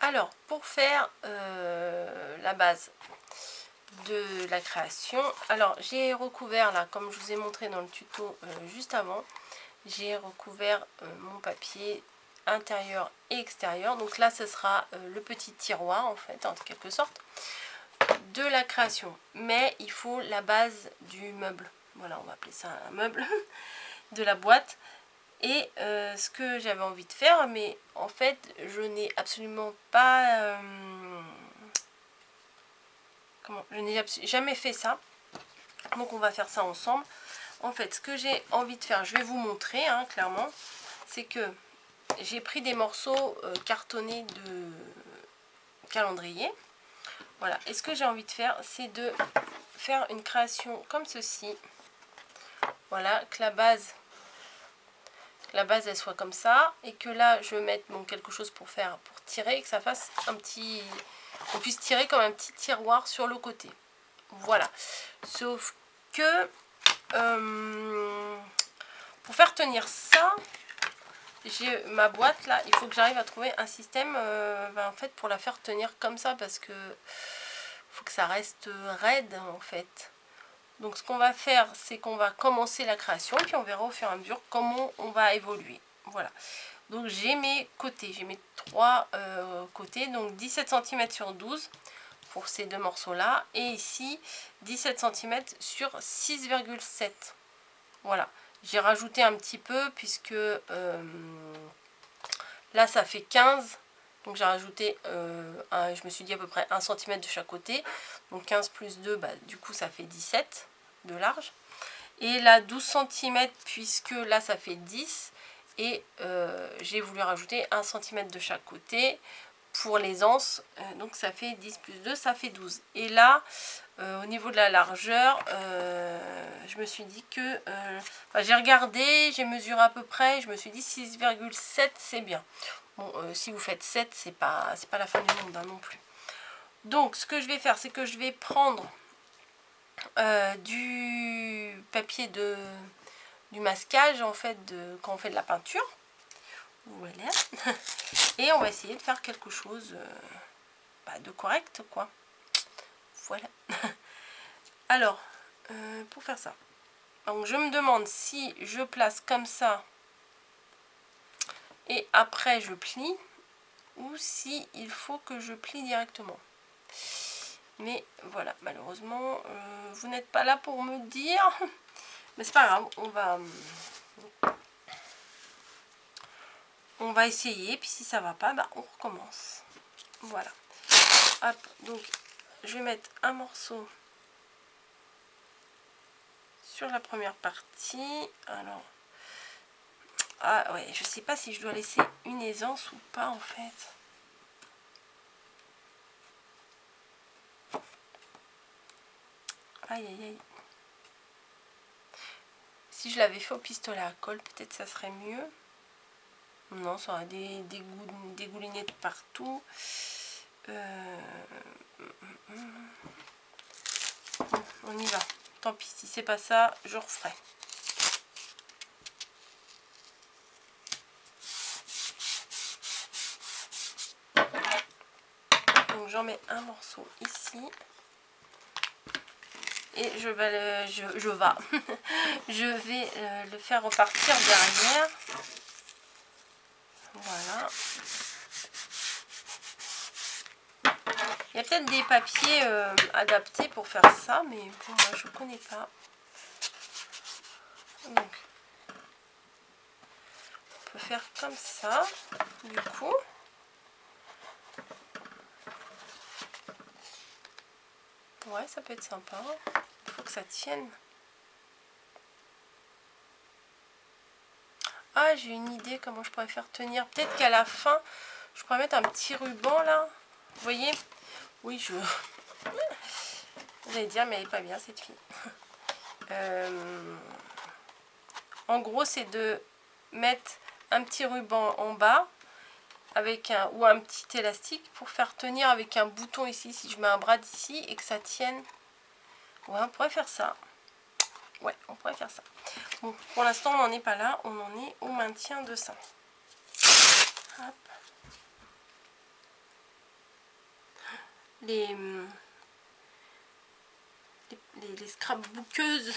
Alors, pour faire la base de la création, alors j'ai recouvert là, comme je vous ai montré dans le tuto juste avant, j'ai recouvert mon papier intérieur et extérieur. Donc là, ce sera le petit tiroir en fait, en quelque sorte, de la création. Mais il faut la base du meuble. Voilà, on va appeler ça un meuble de la boîte. Et ce que j'avais envie de faire, mais en fait, je n'ai absolument pas... je n'ai jamais fait ça. Donc on va faire ça ensemble. En fait, ce que j'ai envie de faire, je vais vous montrer hein, clairement, c'est que j'ai pris des morceaux cartonnés de calendrier. Voilà, et ce que j'ai envie de faire, c'est de faire une création comme ceci. Voilà, que la base elle soit comme ça, et que là je mette bon, quelque chose pour tirer, et que ça fasse un petit... on puisse tirer comme un petit tiroir sur le côté. Voilà, sauf que pour faire tenir ça, j'ai ma boîte là, il faut que j'arrive à trouver un système en fait pour la faire tenir comme ça, parce que faut que ça reste raide en fait. Donc ce qu'on va faire, c'est qu'on va commencer la création, puis on verra au fur et à mesure comment on va évoluer. Voilà. Donc j'ai mes côtés, j'ai mes trois côtés, donc 17 cm sur 12 pour ces deux morceaux là, et ici 17 cm sur 6,7. Voilà, j'ai rajouté un petit peu puisque là ça fait 15, donc j'ai rajouté je me suis dit à peu près 1 cm de chaque côté, donc 15 plus 2, bah, du coup ça fait 17 de large, et là 12 cm puisque là ça fait 10, et j'ai voulu rajouter 1 cm de chaque côté pour les anses, donc ça fait 10 plus 2, ça fait 12. Et là au niveau de la largeur, je me suis dit que j'ai regardé, j'ai mesuré à peu près, je me suis dit 6,7 c'est bien. Bon, si vous faites 7, c'est pas la fin du monde hein, non plus. Donc ce que je vais faire, c'est que je vais prendre du papier du masquage en fait quand on fait de la peinture. Voilà. Et on va essayer de faire quelque chose de correct quoi. Voilà. Alors, pour faire ça, donc je me demande si je place comme ça et après je plie, ou si il faut que je plie directement. Mais voilà, malheureusement, vous n'êtes pas là pour me dire. Mais c'est pas grave, on va essayer. Puis si ça va pas, bah, on recommence. Voilà. Hop, donc je vais mettre un morceau sur la première partie. Alors, ah ouais, je sais pas si je dois laisser une aisance ou pas en fait. Aïe aïe aïe. Si je l'avais fait au pistolet à colle, peut-être ça serait mieux. Non, ça aura dégouliné de partout. On y va. Tant pis, si c'est pas ça, je referai. Donc j'en mets un morceau ici. Et je vais je vais le faire repartir derrière. Voilà. Il y a peut-être des papiers adaptés pour faire ça, mais bon, moi je ne connais pas. Donc, on peut faire comme ça, du coup. Ouais, ça peut être sympa. Il faut que ça tienne. Ah, j'ai une idée comment je pourrais faire tenir. Peut-être qu'à la fin, je pourrais mettre un petit ruban là. Vous voyez? Oui, vous allez dire, mais elle est pas bien cette fille. En gros, c'est de mettre un petit ruban en bas avec ou un petit élastique pour faire tenir avec un bouton ici. Si je mets un bras d'ici et que ça tienne. Ouais, on pourrait faire ça. Ouais, on pourrait faire ça. Bon, pour l'instant, on n'en est pas là. On en est au maintien de ça. Hop. les scrapbookeuses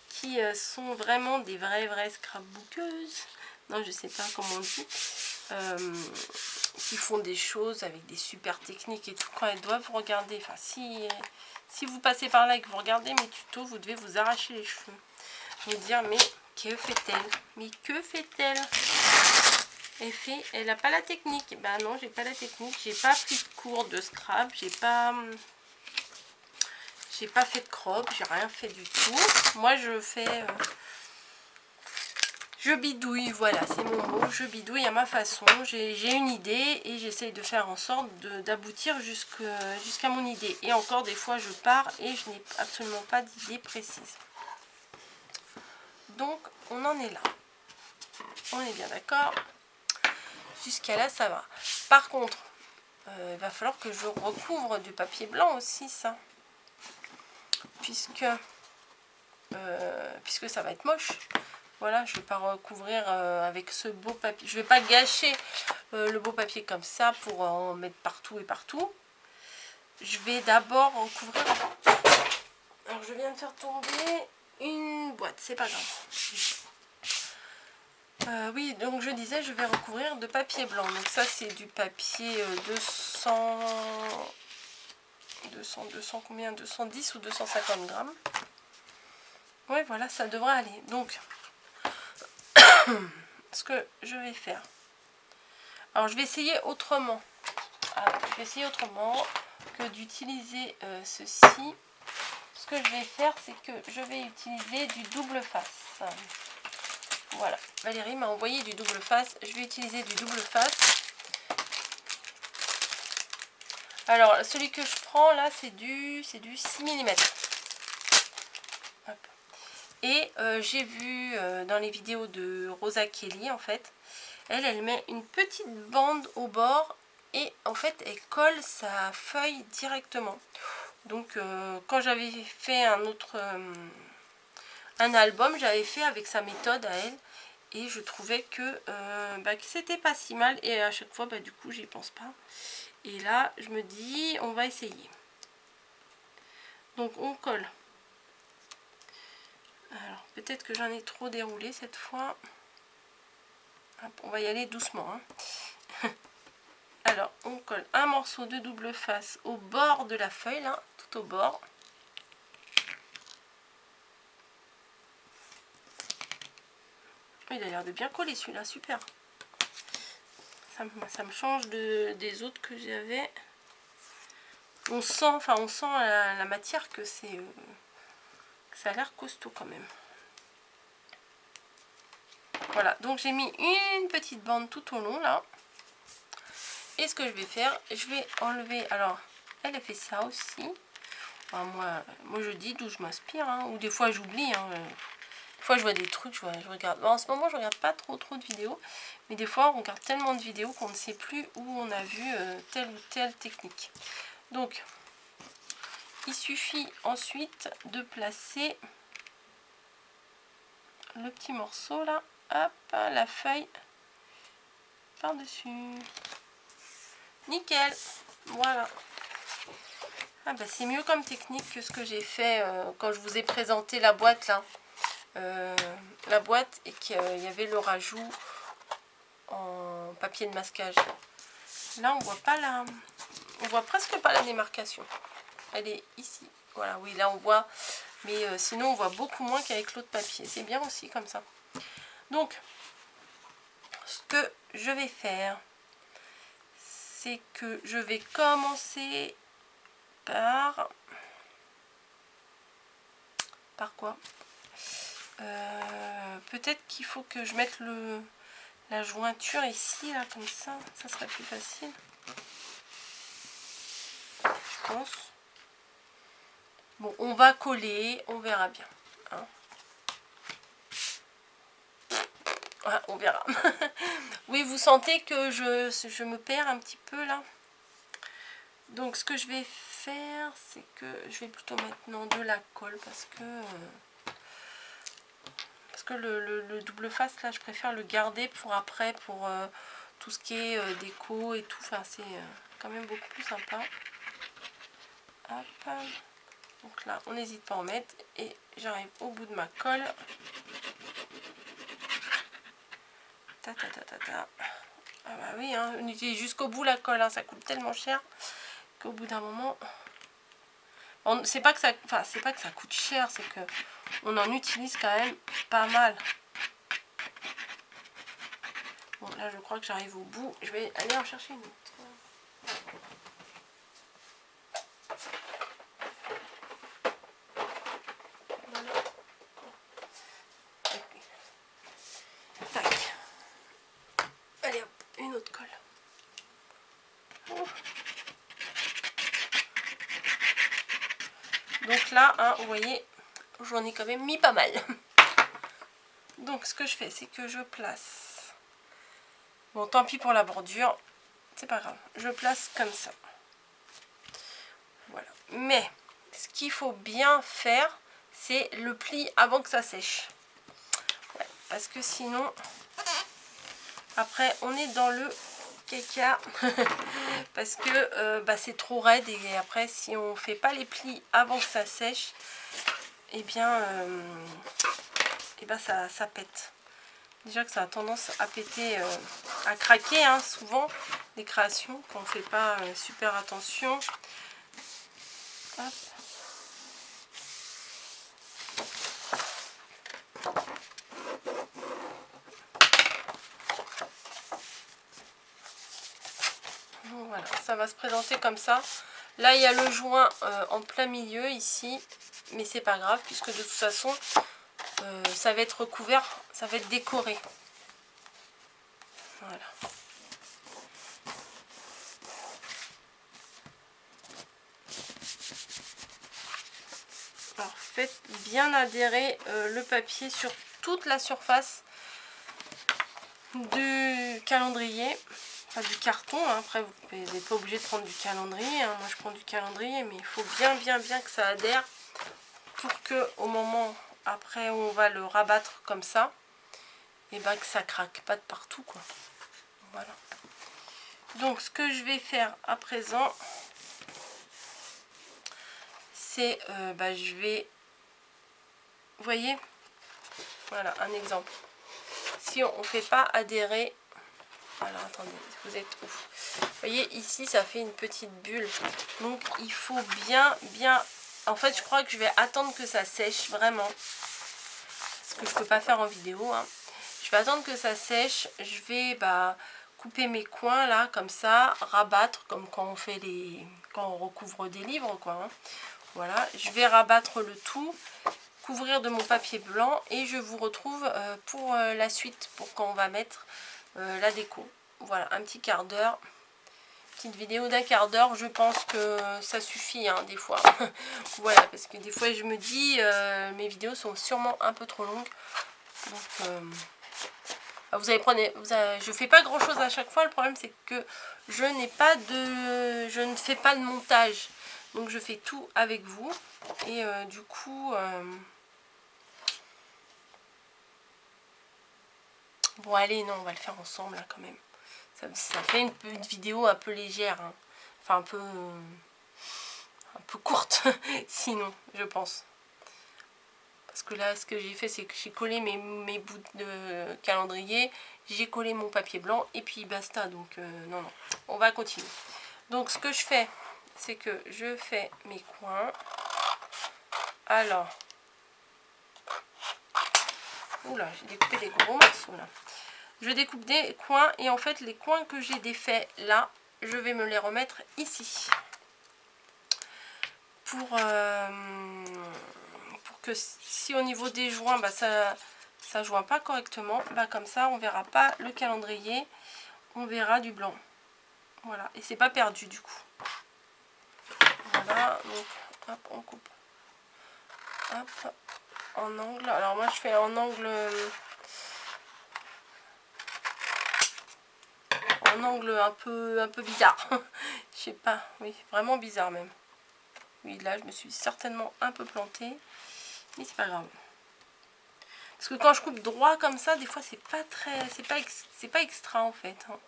qui sont vraiment des vraies scrapbookeuses. Non, je sais pas comment on dit. Qui font des choses avec des super techniques et tout. Quand elles doivent regarder, enfin si vous passez par là et que vous regardez mes tutos, vous devez vous arracher les cheveux. Vous dire, mais que fait-elle? Mais que fait-elle? Elle n'a pas la technique. Ben non, j'ai pas la technique. J'ai pas pris de cours de scrap. J'ai pas fait de crop. J'ai rien fait du tout. Moi, je fais... je bidouille, voilà, c'est mon mot. Je bidouille à ma façon. J'ai une idée et j'essaye de faire en sorte d'aboutir jusqu'à mon idée. Et encore, des fois, je pars et je n'ai absolument pas d'idée précise. Donc, on en est là. On est bien d'accord. Jusqu'à là, ça va. Par contre, il va falloir que je recouvre du papier blanc aussi, ça. Puisque ça va être moche. Voilà, je ne vais pas recouvrir avec ce beau papier. Je ne vais pas gâcher le beau papier comme ça pour en mettre partout et partout. Je vais d'abord recouvrir. Alors, je viens de faire tomber une boîte. C'est pas grave. Oui, donc je disais, je vais recouvrir de papier blanc. Donc ça, c'est du papier 200 combien? 210 ou 250 grammes. Oui, voilà, ça devrait aller. Donc, ce que je vais faire. Alors, je vais essayer autrement. Alors, je vais essayer autrement que d'utiliser ceci. Ce que je vais faire, c'est que je vais utiliser du double face. Voilà, Valérie m'a envoyé du double face. Je vais utiliser du double face. Alors, celui que je prends là, c'est du 6 mm. Hop. Et j'ai vu dans les vidéos de Rosa Kelly, en fait, elle met une petite bande au bord et en fait, elle colle sa feuille directement. Donc, quand j'avais fait un album, j'avais fait avec sa méthode à elle. Et je trouvais que c'était pas si mal. Et à chaque fois, du coup, j'y pense pas. Et là, je me dis, on va essayer. Donc, on colle. Alors, peut-être que j'en ai trop déroulé cette fois. Hop, on va y aller doucement. Hein. Alors, on colle un morceau de double face au bord de la feuille, là, tout au bord. Il a l'air de bien coller celui-là, super. Ça me change des autres que j'avais. On sent la matière que ça a l'air costaud quand même. Voilà, donc j'ai mis une petite bande tout au long là. Et ce que je vais faire, je vais enlever. Alors, elle a fait ça aussi. Enfin, moi je dis d'où je m'inspire, hein, ou des fois j'oublie. Hein. Des fois je vois des trucs, je regarde. Bon, en ce moment je regarde pas trop de vidéos, mais des fois on regarde tellement de vidéos qu'on ne sait plus où on a vu telle ou telle technique. Donc, il suffit ensuite de placer le petit morceau là, hop, la feuille par-dessus. Nickel, voilà. Ah bah c'est mieux comme technique que ce que j'ai fait quand je vous ai présenté la boîte là. La boîte et qu'il y avait le rajout en papier de masquage. Là on voit presque pas la démarcation. Elle est ici. Voilà, oui, là on voit. Mais sinon on voit beaucoup moins qu'avec l'autre papier. C'est bien aussi comme ça. Donc, ce que je vais faire, c'est que je vais commencer par quoi? Peut-être qu'il faut que je mette la jointure ici, là, comme ça serait plus facile. Je pense. Bon, on va coller, on verra bien. Hein. Ouais, on verra. Oui, vous sentez que je me perds un petit peu là. Donc, ce que je vais faire, c'est que je vais plutôt maintenant de la colle parce que le double face là, je préfère le garder pour après, pour tout ce qui est déco et tout. Enfin, c'est quand même beaucoup plus sympa. Hop. Donc là, on n'hésite pas à en mettre. Et j'arrive au bout de ma colle. Ta ta ta ta ta. Ah bah oui, hein, on utilise jusqu'au bout la colle, hein, ça coûte tellement cher qu'au bout d'un moment, c'est pas que ça, enfin c'est pas que ça coûte cher, c'est que on en utilise quand même pas mal. Bon là je crois que j'arrive au bout, je vais aller en chercher une autre. Voilà. Tac. Allez hop, une autre colle. Oh. Donc là, hein, vous voyez, j'en ai quand même mis pas mal. Donc ce que je fais, c'est que je place. Bon, tant pis pour la bordure, c'est pas grave. Je place comme ça. Voilà. Mais ce qu'il faut bien faire, c'est le pli avant que ça sèche. Ouais, parce que sinon, après, on est dans le caca. Parce que c'est trop raide. Et après, si on fait pas les plis avant que ça sèche, et bien ça pète. Déjà que ça a tendance à péter, à craquer, hein, souvent, les créations, quand on ne fait pas super attention. Hop. Donc voilà, ça va se présenter comme ça. Là, il y a le joint en plein milieu ici, mais c'est pas grave, puisque de toute façon, ça va être recouvert, ça va être décoré. Voilà. Alors, faites bien adhérer le papier sur toute la surface du calendrier, enfin du carton. Hein. Après, vous n'êtes pas obligé de prendre du calendrier. Hein. Moi, je prends du calendrier, mais il faut bien que ça adhère pour que au moment après où on va le rabattre comme ça, et ben que ça craque pas de partout, quoi. Voilà. Donc, ce que je vais faire à présent, c'est je vais, vous voyez, voilà un exemple. Si on ne fait pas adhérer, alors attendez, vous êtes où? Vous voyez ici ça fait une petite bulle, donc il faut bien, en fait je crois que je vais attendre que ça sèche vraiment, ce que je peux pas faire en vidéo, hein. Je vais attendre que ça sèche, je vais couper mes coins là comme ça, rabattre comme quand on fait quand on recouvre des livres, quoi, hein. Voilà, je vais rabattre le tout, couvrir de mon papier blanc et je vous retrouve pour la suite, pour quand on va mettre la déco. Voilà, un petit quart d'heure, petite vidéo d'un quart d'heure, je pense que ça suffit, hein, des fois. Voilà, parce que des fois je me dis mes vidéos sont sûrement un peu trop longues, donc vous allez prendre, je fais pas grand chose à chaque fois. Le problème c'est que je ne fais pas de montage, donc je fais tout avec vous et du coup bon allez, non, on va le faire ensemble là, quand même. Ça fait une vidéo un peu légère, hein. Enfin un peu courte sinon, je pense. Parce que là, ce que j'ai fait, c'est que j'ai collé mes bouts de calendrier, j'ai collé mon papier blanc et puis basta. Donc non, on va continuer. Donc ce que je fais, c'est que je fais mes coins. Alors, oula, j'ai découpé des gros morceaux là. Je découpe des coins et en fait, les coins que j'ai défaits là, je vais me les remettre ici. Pour que si au niveau des joints, ça joint pas correctement, comme ça on verra pas le calendrier, on verra du blanc. Voilà, et c'est pas perdu du coup. Voilà, donc hop, on coupe. Hop, en angle. Alors moi je fais en angle un peu bizarre. Je sais pas, oui, vraiment bizarre même. Oui, là je me suis certainement un peu plantée, mais c'est pas grave. Parce que quand je coupe droit comme ça, des fois c'est pas très, c'est pas extra en fait, hein.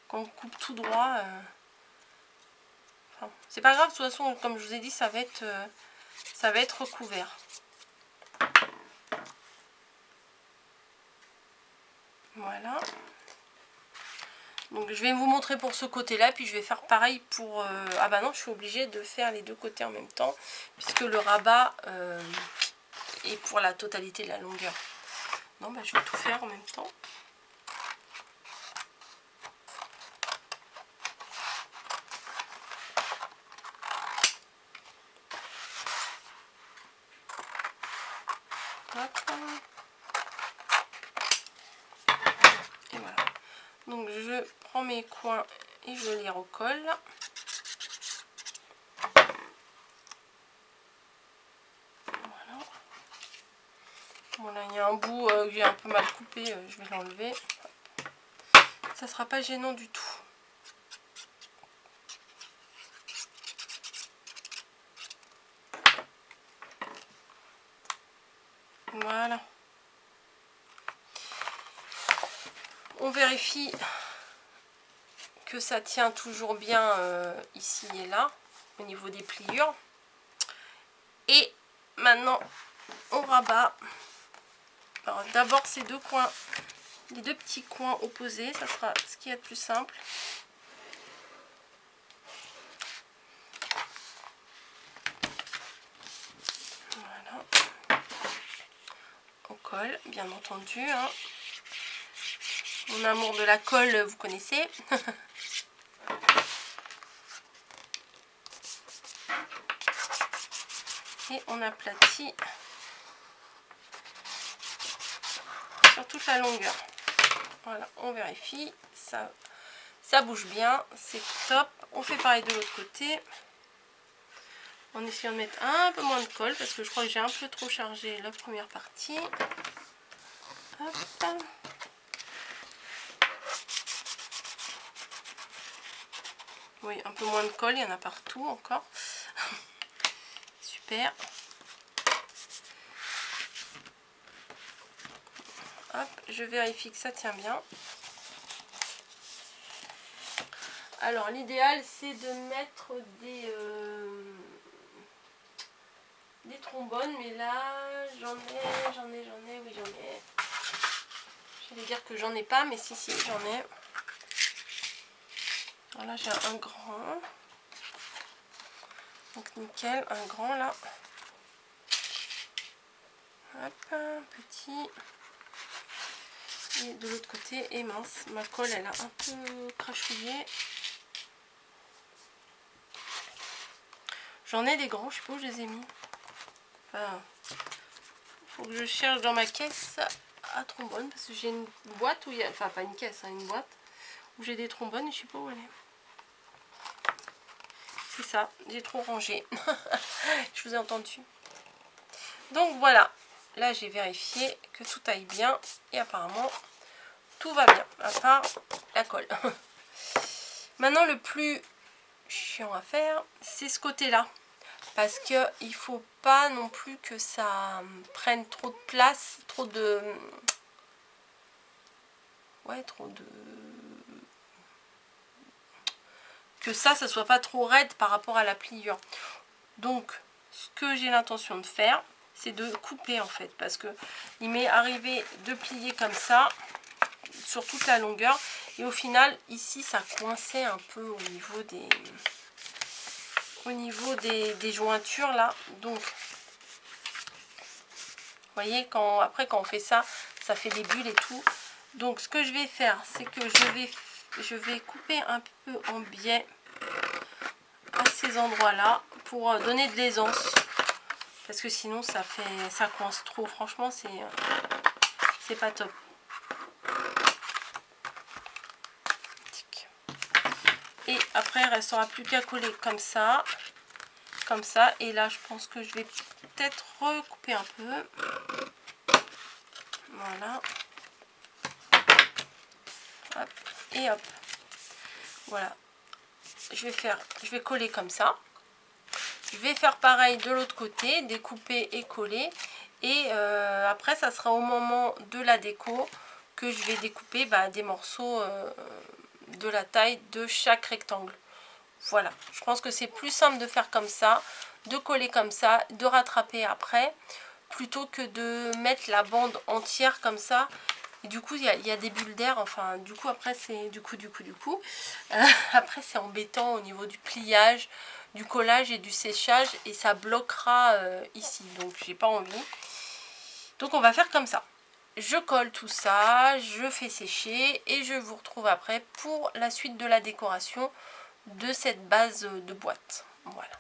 Quand on coupe tout droit, Enfin, c'est pas grave, de toute façon, comme je vous ai dit, ça va être recouvert. Voilà. Donc je vais vous montrer pour ce côté-là, puis je vais faire pareil pour... Ah bah non, je suis obligée de faire les deux côtés en même temps, puisque le rabat est pour la totalité de la longueur. Non, bah je vais tout faire en même temps. Hop. Et voilà. Donc je prends mes coins et je les recolle. Voilà. Bon là il y a un bout que j'ai un peu mal coupé, je vais l'enlever. Ça sera pas gênant du tout. Voilà. On vérifie que ça tient toujours bien ici et là, au niveau des pliures. Et maintenant, on rabat. Alors d'abord ces deux coins, les deux petits coins opposés, ça sera ce qui est le plus simple. Voilà. On colle, bien entendu. Hein. Mon amour de la colle, vous connaissez. Et on aplatit sur toute la longueur. Voilà, on vérifie, ça bouge bien, c'est top. On fait pareil de l'autre côté. En essayant de mettre un peu moins de colle, parce que je crois que j'ai un peu trop chargé la première partie. Hop. Oui, un peu moins de colle, il y en a partout encore. Super. Hop, je vérifie que ça tient bien. Alors l'idéal c'est de mettre des trombones, mais là j'en ai, oui j'en ai. J'allais dire que j'en ai pas, mais si j'en ai. Voilà, j'ai un grand. Donc nickel, un grand là. Hop, un petit. Et de l'autre côté est mince. Ma colle elle a un peu crachouillé. J'en ai des grands, je sais pas où je les ai mis. Enfin, faut que je cherche dans ma caisse à trombone, parce que j'ai une boîte où il y a, enfin pas une caisse, hein, une boîte où j'ai des trombones et je sais pas où elle est. C'est ça, j'ai trop rangé. Je vous ai entendu. Donc voilà, là j'ai vérifié que tout aille bien et apparemment tout va bien, à part la colle. Maintenant le plus chiant à faire, c'est ce côté-là. Parce que il faut pas non plus que ça prenne trop de place, trop de... Ouais, trop de... Que ça soit pas trop raide par rapport à la pliure. Donc, ce que j'ai l'intention de faire, c'est de couper en fait. Parce que il m'est arrivé de plier comme ça, sur toute la longueur. Et au final, ici, ça coinçait un peu au niveau des jointures là. Donc, vous voyez, après quand on fait ça, ça fait des bulles et tout. Donc, ce que je vais faire, c'est que je vais couper un peu en biais à ces endroits-là pour donner de l'aisance. Parce que sinon, ça coince trop. Franchement, c'est pas top. Et après, il ne restera plus qu'à coller comme ça. Comme ça. Et là, je pense que je vais peut-être recouper un peu. Voilà. Hop. Et hop. Voilà. Je vais coller comme ça. Je vais faire pareil de l'autre côté, découper et coller. Et après, ça sera au moment de la déco que je vais découper des morceaux de la taille de chaque rectangle. Voilà, je pense que c'est plus simple de faire comme ça, de coller comme ça, de rattraper après, plutôt que de mettre la bande entière comme ça. Et du coup, il y a des bulles d'air, enfin, du coup, après, c'est après, c'est embêtant au niveau du pliage, du collage et du séchage, et ça bloquera ici, donc j'ai pas envie. Donc, on va faire comme ça. Je colle tout ça, je fais sécher, et je vous retrouve après pour la suite de la décoration de cette base de boîte. Voilà.